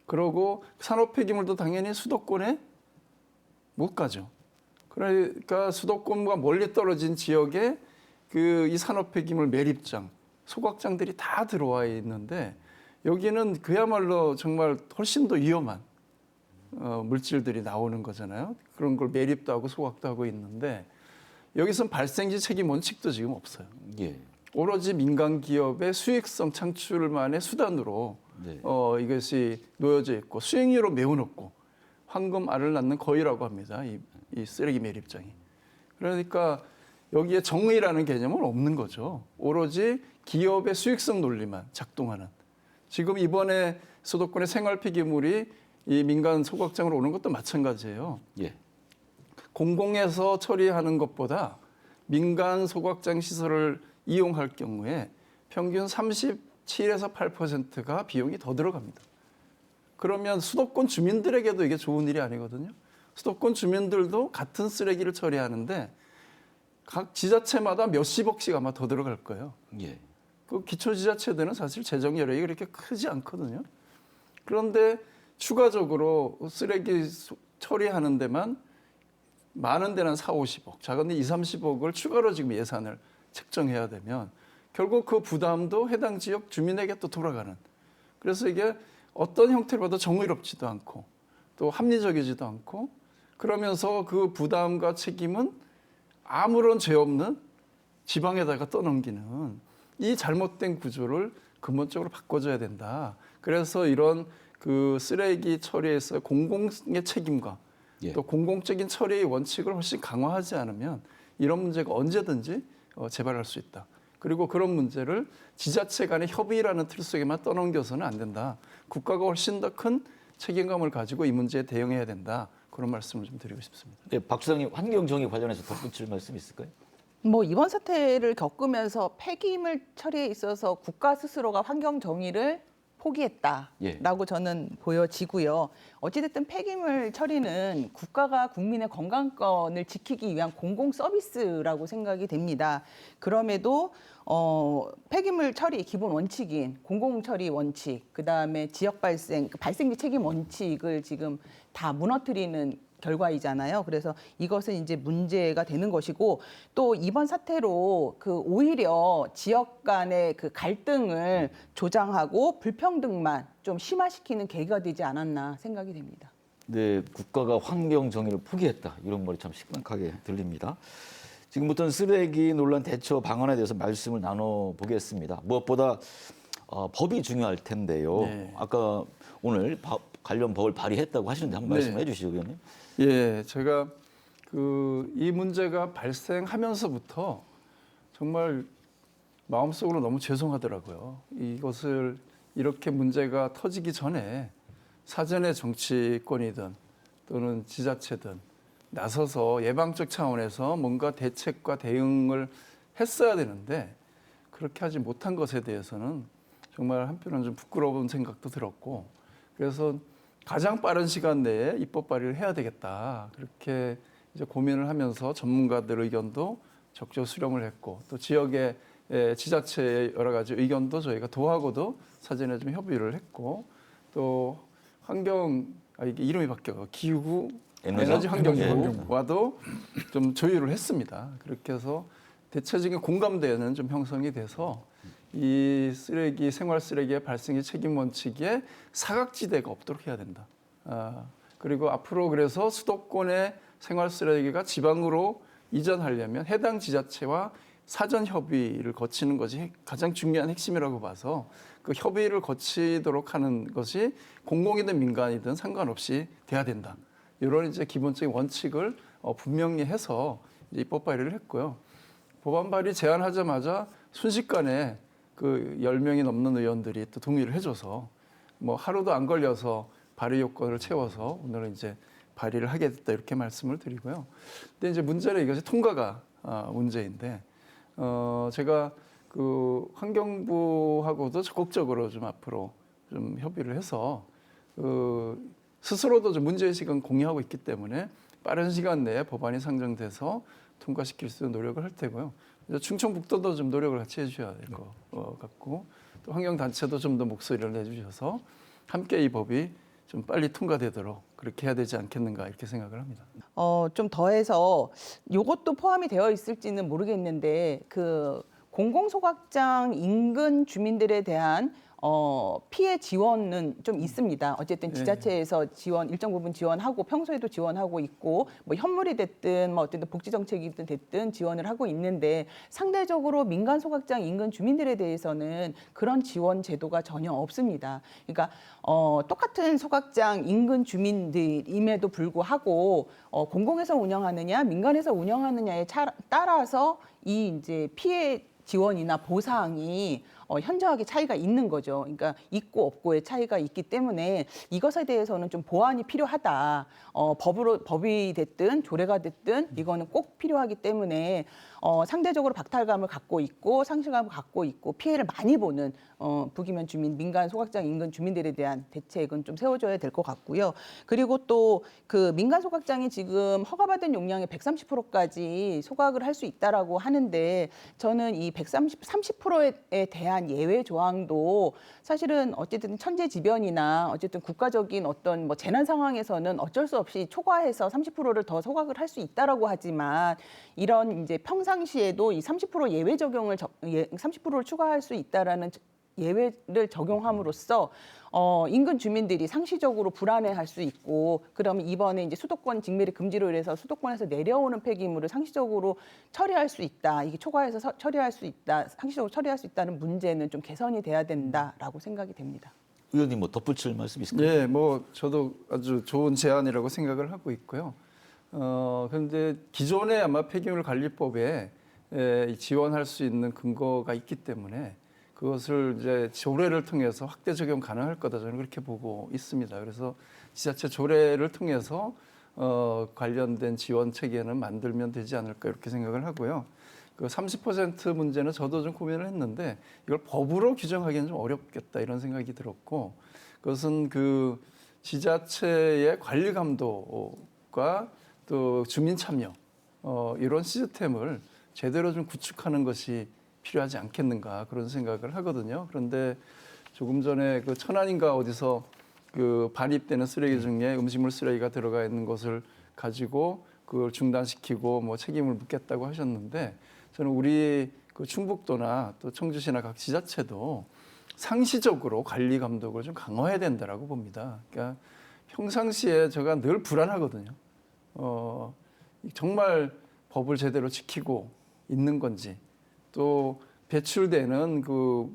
그러고 산업 폐기물도 당연히 수도권에 못 가죠. 그러니까 수도권과 멀리 떨어진 지역에 이 산업 폐기물 매립장, 소각장들이 다 들어와 있는데 여기는 그야말로 정말 훨씬 더 위험한 물질들이 나오는 거잖아요. 그런 걸 매립도 하고 소각도 하고 있는데 여기선 발생지 책임 원칙도 지금 없어요. 예. 오로지 민간 기업의 수익성 창출만의 수단으로 네. 이것이 놓여져 있고 수익률은 매우 높고 황금 알을 낳는 거위라고 합니다. 이 쓰레기 매립장이. 그러니까 여기에 정의라는 개념은 없는 거죠. 오로지 기업의 수익성 논리만 작동하는. 지금 이번에 수도권의 생활 폐기물이 이 민간 소각장으로 오는 것도 마찬가지예요. 예. 공공에서 처리하는 것보다 민간 소각장 시설을 이용할 경우에 평균 37에서 8%가 비용이 더 들어갑니다. 그러면 수도권 주민들에게도 이게 좋은 일이 아니거든요. 수도권 주민들도 같은 쓰레기를 처리하는데 각 지자체마다 몇십억씩 아마 더 들어갈 거예요. 예. 그 기초지자체들은 사실 재정 여력이 그렇게 크지 않거든요. 그런데 추가적으로 쓰레기 처리하는 데만 많은 데는 4, 50억, 작은 데 2, 30억을 추가로 지금 예산을 책정해야 되면 결국 그 부담도 해당 지역 주민에게 또 돌아가는. 그래서 이게 어떤 형태로 봐도 정의롭지도 않고 또 합리적이지도 않고 그러면서 그 부담과 책임은 아무런 죄 없는 지방에다가 떠넘기는 이 잘못된 구조를 근본적으로 바꿔줘야 된다. 그래서 이런 그 쓰레기 처리에서 공공의 책임과 예. 또 공공적인 처리의 원칙을 훨씬 강화하지 않으면 이런 문제가 언제든지 재발할 수 있다. 그리고 그런 문제를 지자체 간의 협의라는 틀 속에만 떠넘겨서는 안 된다. 국가가 훨씬 더 큰 책임감을 가지고 이 문제에 대응해야 된다. 그런 말씀을 좀 드리고 싶습니다. 네, 박 수장님 환경 정의 관련해서 덧붙일 말씀 있을까요? 뭐 이번 사태를 겪으면서 폐기물 처리에 있어서 국가 스스로가 환경 정의를 포기했다라고 저는 보여지고요. 어찌됐든 폐기물 처리는 국가가 국민의 건강권을 지키기 위한 공공 서비스라고 생각이 됩니다. 그럼에도 폐기물 처리 기본 원칙인 공공 처리 원칙, 그다음에 지역 발생지 책임 원칙을 지금 다 무너뜨리는 결과이잖아요. 그래서 이것은 이제 문제가 되는 것이고 또 이번 사태로 그 오히려 지역 간의 그 갈등을 조장하고 불평등만 좀 심화시키는 계기가 되지 않았나 생각이 됩니다. 네, 국가가 환경 정의를 포기했다. 이런 말이 참 심각하게 들립니다. 지금부터는 쓰레기 논란 대처 방안에 대해서 말씀을 나눠보겠습니다. 무엇보다 법이 중요할 텐데요. 네. 아까 오늘 관련 법을 발의했다고 하시는데 한번 네. 말씀해 주시죠, 의원님. 예, 제가 이 문제가 발생하면서부터 정말 마음속으로 너무 죄송하더라고요. 이것을 이렇게 문제가 터지기 전에 사전에 정치권이든 또는 지자체든 나서서 예방적 차원에서 뭔가 대책과 대응을 했어야 되는데 그렇게 하지 못한 것에 대해서는 정말 한편은 좀 부끄러운 생각도 들었고 그래서 가장 빠른 시간 내에 입법 발의를 해야 되겠다. 그렇게 이제 고민을 하면서 전문가들 의견도 적극 수렴을 했고 또 지역의 지자체의 여러 가지 의견도 저희가 도하고도 사전에 좀 협의를 했고 또 이게 이름이 바뀌어 기후 에너지 환경부와도 좀 조율을 했습니다. 그렇게 해서 대체적인 공감대는 좀 형성이 돼서 이 쓰레기 생활 쓰레기의 발생의 책임 원칙에 사각지대가 없도록 해야 된다. 그리고 앞으로 그래서 수도권의 생활 쓰레기가 지방으로 이전하려면 해당 지자체와 사전 협의를 거치는 것이 가장 중요한 핵심이라고 봐서 그 협의를 거치도록 하는 것이 공공이든 민간이든 상관없이 돼야 된다. 이런 이제 기본적인 원칙을 분명히 해서 이제 입법 발의를 했고요. 법안 발의 제안하자마자 순식간에 그 10명이 넘는 의원들이 또 동의를 해줘서 뭐 하루도 안 걸려서 발의 요건을 채워서 오늘은 이제 발의를 하게 됐다 이렇게 말씀을 드리고요. 근데 이제 문제는 이것이 통과가 문제인데 제가 그 환경부하고도 적극적으로 좀 앞으로 좀 협의를 해서 스스로도 좀 문제의식은 공유하고 있기 때문에 빠른 시간 내에 법안이 상정돼서 통과시킬 수 있는 노력을 할 테고요. 충청북도도 좀 노력을 같이 해주셔야 될 것 같고 또 환경단체도 좀 더 목소리를 내주셔서 함께 이 법이 좀 빨리 통과되도록 그렇게 해야 되지 않겠는가 이렇게 생각을 합니다. 좀 더해서 이것도 포함이 되어 있을지는 모르겠는데 그 공공소각장 인근 주민들에 대한 피해 지원은 좀 있습니다. 어쨌든 지자체에서 지원 일정 부분 지원하고 평소에도 지원하고 있고 뭐 현물이 됐든 뭐 어쨌든 복지 정책이든 됐든 지원을 하고 있는데 상대적으로 민간 소각장 인근 주민들에 대해서는 그런 지원 제도가 전혀 없습니다. 그러니까 똑같은 소각장 인근 주민들임에도 불구하고 공공에서 운영하느냐 민간에서 운영하느냐에 따라서 이 이제 피해 지원이나 보상이 현저하게 차이가 있는 거죠. 그러니까 있고 없고의 차이가 있기 때문에 이것에 대해서는 좀 보완이 필요하다. 법이 됐든 조례가 됐든 이거는 꼭 필요하기 때문에 상대적으로 박탈감을 갖고 있고 상실감을 갖고 있고 피해를 많이 보는 부기면 주민, 민간 소각장 인근 주민들에 대한 대책은 좀 세워줘야 될 것 같고요. 그리고 또 그 민간 소각장이 지금 허가받은 용량의 130%까지 소각을 할 수 있다라고 하는데 저는 이 30%에 대한 예외 조항도 사실은 어쨌든 천재지변이나 어쨌든 국가적인 어떤 뭐 재난 상황에서는 어쩔 수 없이 초과해서 30%를 더 소각을 할 수 있다라고 하지만 이런 이제 평상시에도 이 30% 예외 적용을 30%를 추가할 수 있다라는 예외를 적용함으로써 인근 주민들이 상시적으로 불안해할 수 있고 그러면 이번에 이제 수도권 직매립 금지로 인해서 수도권에서 내려오는 폐기물을 상시적으로 처리할 수 있다. 이게 초과해서 처리할 수 있다. 상시적으로 처리할 수 있다는 문제는 좀 개선이 돼야 된다라고 생각이 됩니다. 의원님 뭐 덧붙일 말씀 있을까요? 네, 뭐 저도 아주 좋은 제안이라고 생각을 하고 있고요. 그런데 기존의 아마 폐기물 관리법에 지원할 수 있는 근거가 있기 때문에 그것을 이제 조례를 통해서 확대 적용 가능할 거다 저는 그렇게 보고 있습니다. 그래서 지자체 조례를 통해서 관련된 지원 체계는 만들면 되지 않을까 이렇게 생각을 하고요. 그 30% 문제는 저도 좀 고민을 했는데 이걸 법으로 규정하기는 좀 어렵겠다 이런 생각이 들었고 그것은 그 지자체의 관리 감독과 또 주민 참여 이런 시스템을 제대로 좀 구축하는 것이 필요하지 않겠는가 그런 생각을 하거든요. 그런데 조금 전에 그 천안인가 어디서 그 반입되는 쓰레기 중에 음식물 쓰레기가 들어가 있는 것을 가지고 그걸 중단시키고 뭐 책임을 묻겠다고 하셨는데 저는 우리 그 충북도나 또 청주시나 각 지자체도 상시적으로 관리 감독을 좀 강화해야 된다라고 봅니다. 그러니까 평상시에 제가 늘 불안하거든요. 정말 법을 제대로 지키고 있는 건지 또 배출되는 그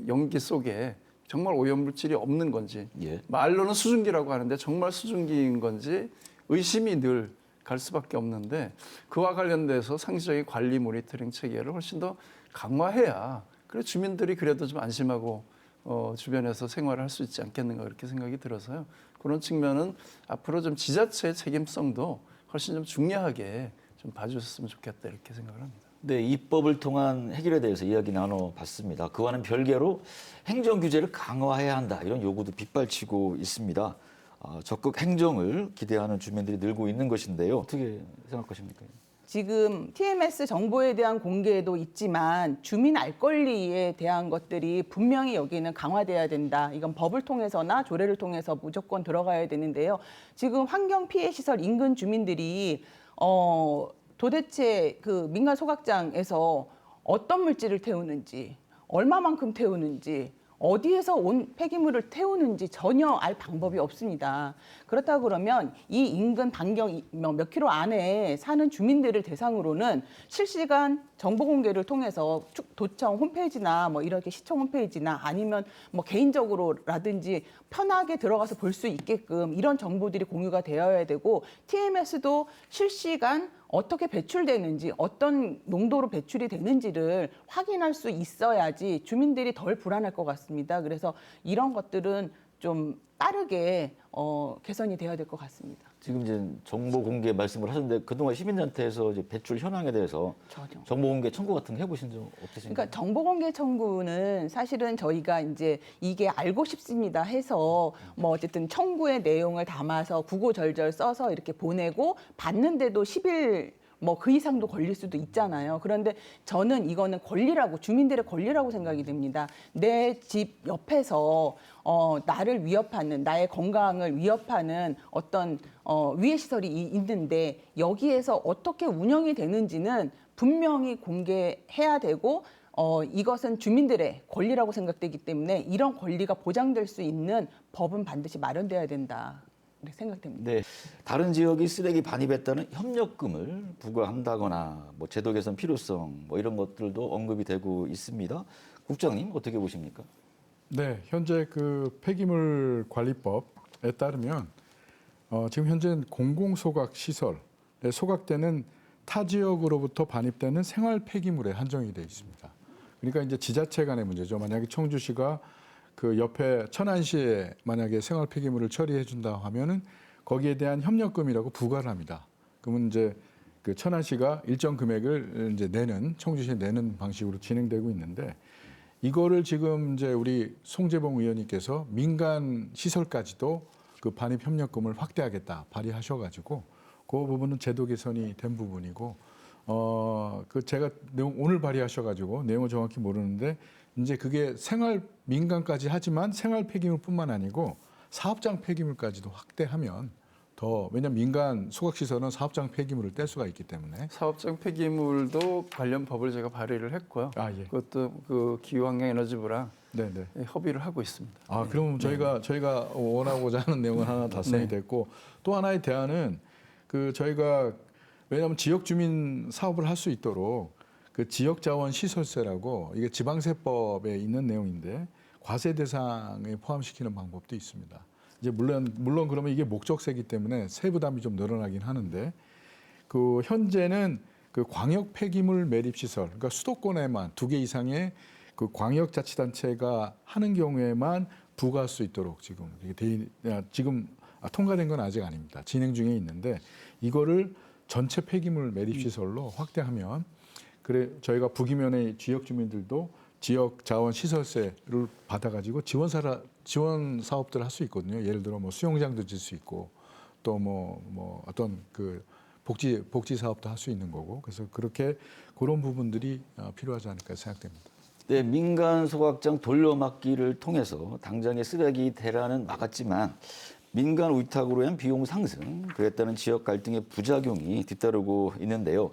연기 속에 정말 오염물질이 없는 건지 말로는 수증기라고 하는데 정말 수증기인 건지 의심이 늘 갈 수밖에 없는데 그와 관련돼서 상시적인 관리 모니터링 체계를 훨씬 더 강화해야 그래 주민들이 그래도 좀 안심하고 주변에서 생활을 할 수 있지 않겠는가 그렇게 생각이 들어서요. 그런 측면은 앞으로 좀 지자체의 책임성도 훨씬 좀 중요하게 좀 봐주셨으면 좋겠다 이렇게 생각을 합니다. 네, 입법을 통한 해결에 대해서 이야기 나눠봤습니다. 그와는 별개로 행정 규제를 강화해야 한다 이런 요구도 빗발치고 있습니다. 적극 행정을 기대하는 주민들이 늘고 있는 것인데요. 어떻게 생각하십니까? 지금 TMS 정보에 대한 공개도 있지만 주민 알 권리에 대한 것들이 분명히 여기는 강화돼야 된다. 이건 법을 통해서나 조례를 통해서 무조건 들어가야 되는데요. 지금 환경 피해 시설 인근 주민들이 도대체 그 민간 소각장에서 어떤 물질을 태우는지, 얼마만큼 태우는지, 어디에서 온 폐기물을 태우는지 전혀 알 방법이 없습니다. 그렇다 그러면 이 인근 반경 몇 킬로 안에 사는 주민들을 대상으로는 실시간 정보 공개를 통해서 도청 홈페이지나 뭐 이렇게 시청 홈페이지나 아니면 뭐 개인적으로라든지 편하게 들어가서 볼 수 있게끔 이런 정보들이 공유가 되어야 되고 TMS도 실시간 어떻게 배출되는지 어떤 농도로 배출이 되는지를 확인할 수 있어야지 주민들이 덜 불안할 것 같습니다. 그래서 이런 것들은 좀 빠르게 개선이 되어야 될 것 같습니다. 지금 이제 정보 공개 말씀을 하셨는데 그동안 시민단체에서 이제 배출 현황에 대해서 전혀. 정보 공개 청구 같은 거 해보신 적 없으신가요? 그러니까 정보 공개 청구는 사실은 저희가 이제 이게 알고 싶습니다 해서 뭐 어쨌든 청구의 내용을 담아서 구구절절 써서 이렇게 보내고 받는데도 10일 뭐 그 이상도 걸릴 수도 있잖아요. 그런데 저는 이거는 권리라고 주민들의 권리라고 생각이 됩니다. 내 집 옆에서 나를 위협하는 나의 건강을 위협하는 어떤 위해 시설이 있는데 여기에서 어떻게 운영이 되는지는 분명히 공개해야 되고 이것은 주민들의 권리라고 생각되기 때문에 이런 권리가 보장될 수 있는 법은 반드시 마련돼야 된다. 이렇게 생각됩니다. 네, 다른 지역이 쓰레기 반입했다는 협력금을 부과한다거나 뭐 제도 개선 필요성 뭐 이런 것들도 언급이 되고 있습니다. 국장님 어떻게 보십니까? 네, 현재 그 폐기물 관리법에 따르면 지금 현재 공공소각 시설에 소각되는 타 지역으로부터 반입되는 생활 폐기물에 한정이 되어 있습니다. 그러니까 이제 지자체 간의 문제죠. 만약에 청주시가 그 옆에 천안시에 만약에 생활 폐기물을 처리해 준다 하면은 거기에 대한 협력금이라고 부과를 합니다. 그러면 이제 그 천안시가 일정 금액을 이제 내는 청주시에 내는 방식으로 진행되고 있는데 이거를 지금 이제 우리 송재봉 의원님께서 민간 시설까지도 그 반입 협력금을 확대하겠다 발의하셔가지고 그 부분은 제도 개선이 된 부분이고 그 제가 내용 오늘 발의하셔가지고 내용을 정확히 모르는데 이제 그게 생활 민간까지 하지만 생활 폐기물뿐만 아니고 사업장 폐기물까지도 확대하면 더 왜냐하면 민간 소각시설은 사업장 폐기물을 뗄 수가 있기 때문에 사업장 폐기물도 관련 법을 제가 발의를 했고요. 예. 그것도 그 기후환경에너지부랑 네네. 협의를 하고 있습니다. 그럼 저희가 원하고자 하는 내용은 하나 달성이 됐고 또 하나의 대안은 그 저희가 왜냐하면 지역 주민 사업을 할 수 있도록 그 지역자원시설세라고 이게 지방세법에 있는 내용인데 과세 대상에 포함시키는 방법도 있습니다. 이제 물론 그러면 이게 목적세이기 때문에 세부담이 좀 늘어나긴 하는데 그 현재는 그 광역 폐기물 매립 시설 그러니까 수도권에만 2개 이상의 그 광역자치단체가 하는 경우에만 부과할 수 있도록 지금 통과된 건 아직 아닙니다. 진행 중에 있는데 이거를 전체 폐기물 매립 시설로 확대하면 그래 저희가 부기면의 지역 주민들도 지역 자원 시설세를 받아가지고 지원 사업들을 할 수 있거든요. 예를 들어 뭐 수영장도 질 수 있고 또 뭐 어떤 그 복지 사업도 할 수 있는 거고 그래서 그렇게 그런 부분들이 필요하지 않을까 생각됩니다. 네, 민간 소각장 돌려막기를 통해서 당장의 쓰레기 대란은 막았지만 민간 위탁으로 한 비용 상승, 그에 따른 지역 갈등의 부작용이 뒤따르고 있는데요.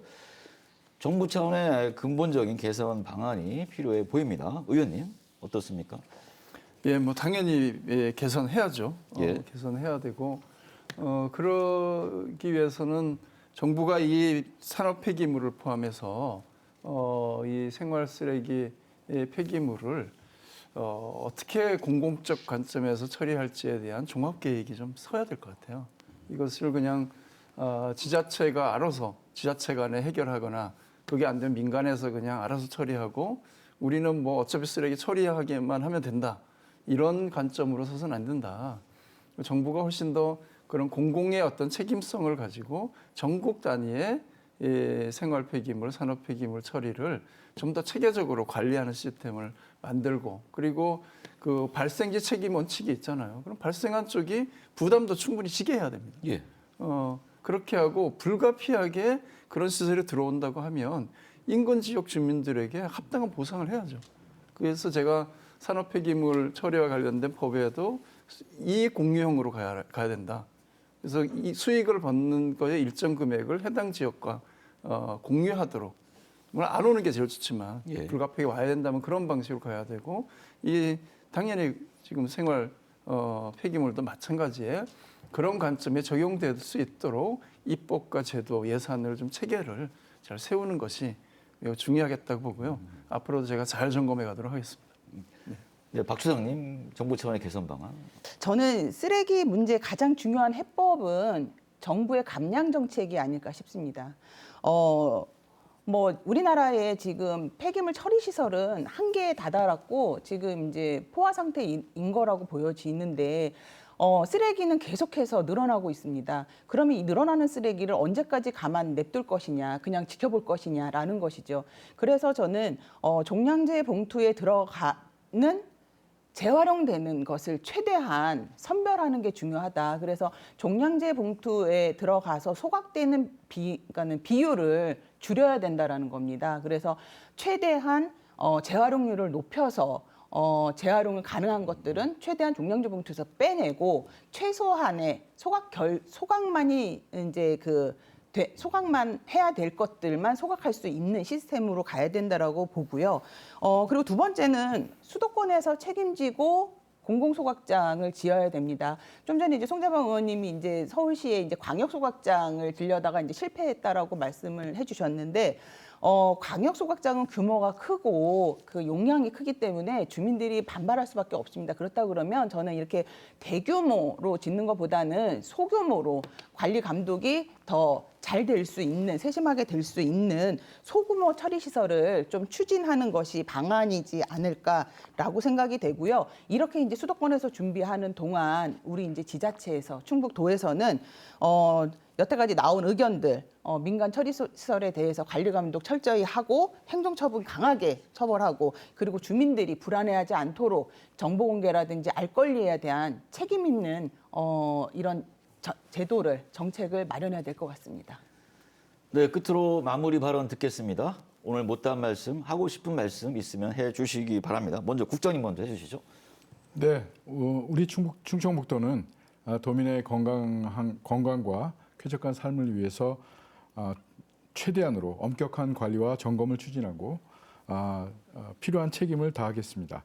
정부 차원의 근본적인 개선 방안이 필요해 보입니다. 의원님 어떻습니까? 예, 뭐 당연히 개선해야죠. 예. 개선해야 되고 그러기 위해서는 정부가 이 산업 폐기물을 포함해서 이 생활 쓰레기 폐기물을 어떻게 공공적 관점에서 처리할지에 대한 종합 계획이 좀 서야 될 것 같아요. 이것을 그냥 지자체가 알아서 지자체 간에 해결하거나 그게 안 되면 민간에서 그냥 알아서 처리하고 우리는 뭐 어차피 쓰레기 처리하기만 하면 된다. 이런 관점으로 서서는 안 된다. 정부가 훨씬 더 그런 공공의 어떤 책임성을 가지고 전국 단위의 생활 폐기물, 산업 폐기물 처리를 좀 더 체계적으로 관리하는 시스템을 만들고 그리고 그 발생지 책임 원칙이 있잖아요. 그럼 발생한 쪽이 부담도 충분히 지게 해야 됩니다. 예. 그렇게 하고 불가피하게 그런 시설이 들어온다고 하면 인근 지역 주민들에게 합당한 보상을 해야죠. 그래서 제가 산업 폐기물 처리와 관련된 법에도 이익 공유형으로 가야 된다. 그래서 이 수익을 받는 거에 일정 금액을 해당 지역과 공유하도록. 물론 안 오는 게 제일 좋지만 예. 불가피하게 와야 된다면 그런 방식으로 가야 되고 당연히 지금 생활 폐기물도 마찬가지에 그런 관점에 적용될 수 있도록 입법과 제도, 예산을 좀 체계를 잘 세우는 것이 매우 중요하겠다고 보고요. 앞으로도 제가 잘 점검해 가도록 하겠습니다. 네, 박 처장님, 정부 차원의 개선 방안. 저는 쓰레기 문제 가장 중요한 해법은 정부의 감량 정책이 아닐까 싶습니다. 뭐 우리나라의 지금 폐기물 처리 시설은 한계에 다다랐고 지금 이제 포화 상태인 거라고 보여지는데 쓰레기는 계속해서 늘어나고 있습니다. 그러면 이 늘어나는 쓰레기를 언제까지 가만 냅둘 것이냐, 그냥 지켜볼 것이냐라는 것이죠. 그래서 저는 종량제 봉투에 들어가는 재활용되는 것을 최대한 선별하는 게 중요하다. 그래서 종량제 봉투에 들어가서 소각되는 그러니까는 비율을 줄여야 된다라는 겁니다. 그래서 최대한 재활용률을 높여서 재활용을 가능한 것들은 최대한 종량제 봉투에서 빼내고 최소한의 소각만이 이제 소각만 해야 될 것들만 소각할 수 있는 시스템으로 가야 된다라고 보고요. 그리고 두 번째는 수도권에서 책임지고 공공소각장을 지어야 됩니다. 좀 전에 이제 송재방 의원님이 이제 서울시에 이제 광역소각장을 들려다가 이제 실패했다라고 말씀을 해주셨는데, 광역소각장은 규모가 크고 그 용량이 크기 때문에 주민들이 반발할 수밖에 없습니다. 그렇다 그러면 저는 이렇게 대규모로 짓는 것보다는 소규모로 관리 감독이 더 잘 될 수 있는, 세심하게 될 수 있는 소규모 처리 시설을 좀 추진하는 것이 방안이지 않을까라고 생각이 되고요. 이렇게 이제 수도권에서 준비하는 동안 우리 이제 지자체에서 충북도에서는 여태까지 나온 의견들, 민간 처리 시설에 대해서 관리 감독 철저히 하고 행정처분 강하게 처벌하고 그리고 주민들이 불안해하지 않도록 정보 공개라든지 알 권리에 대한 책임 있는 이런 제도를 정책을 마련해야 될 것 같습니다. 네, 끝으로 마무리 발언 듣겠습니다. 오늘 못다한 말씀, 하고 싶은 말씀 있으면 해주시기 바랍니다. 먼저 국장님 먼저 해주시죠. 네, 우리 충청북도는 도민의 건강과 쾌적한 삶을 위해서 최대한으로 엄격한 관리와 점검을 추진하고 필요한 책임을 다하겠습니다.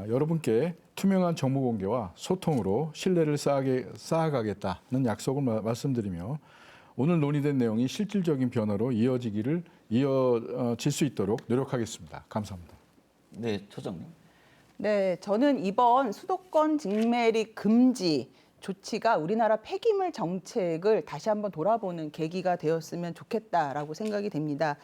여러분께 투명한 정보 공개와 소통으로 신뢰를 쌓아가겠다는 약속을 말씀드리며 오늘 논의된 내용이 실질적인 변화로 이어질 수 있도록 노력하겠습니다. 감사합니다. 네, 처장님. 네, 저는 이번 수도권 직매립 금지 조치가 우리나라 폐기물 정책을 다시 한번 돌아보는 계기가 되었으면 좋겠다라고 생각이 됩니다.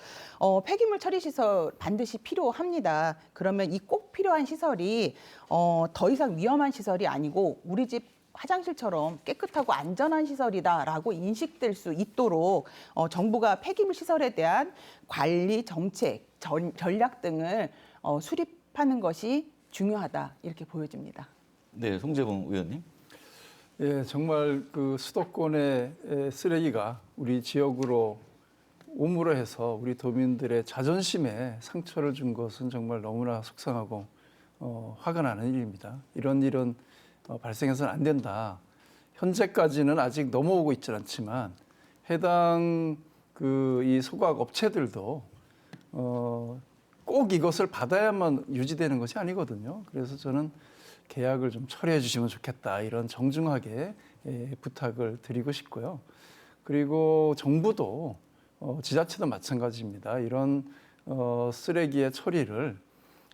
폐기물 처리 시설 반드시 필요합니다. 그러면 이 꼭 필요한 시설이 더 이상 위험한 시설이 아니고 우리 집 화장실처럼 깨끗하고 안전한 시설이다라고 인식될 수 있도록 정부가 폐기물 시설에 대한 관리 정책, 전략 등을 수립하는 것이 중요하다 이렇게 보여집니다. 네, 송재봉 의원님. 예, 정말 그 수도권의 쓰레기가 우리 지역으로 오므려 해서 우리 도민들의 자존심에 상처를 준 것은 정말 너무나 속상하고 화가 나는 일입니다. 이런 일은 발생해서는 안 된다. 현재까지는 아직 넘어오고 있지 않지만 해당 이 소각 업체들도 꼭 이것을 받아야만 유지되는 것이 아니거든요. 그래서 저는 계약을 좀 철회해 주시면 좋겠다. 이런 정중하게 부탁을 드리고 싶고요. 그리고 정부도 지자체도 마찬가지입니다. 이런 쓰레기의 처리를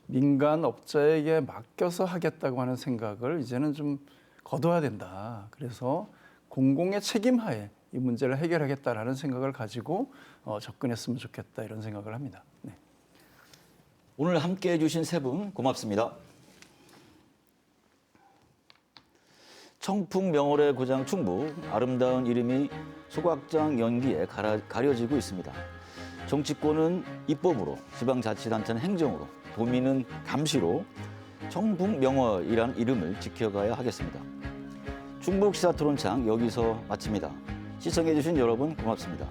민간 업자에게 맡겨서 하겠다고 하는 생각을 이제는 좀 거둬야 된다. 그래서 공공의 책임하에 이 문제를 해결하겠다라는 생각을 가지고 접근했으면 좋겠다 이런 생각을 합니다. 네. 오늘 함께해 주신 세 분 고맙습니다. 청풍 명월의 고장 충북, 아름다운 이름이 소각장 연기에 가려지고 있습니다. 정치권은 입법으로, 지방자치단체는 행정으로, 도민은 감시로 청풍 명월이란 이름을 지켜가야 하겠습니다. 충북 시사 토론창 여기서 마칩니다. 시청해 주신 여러분 고맙습니다.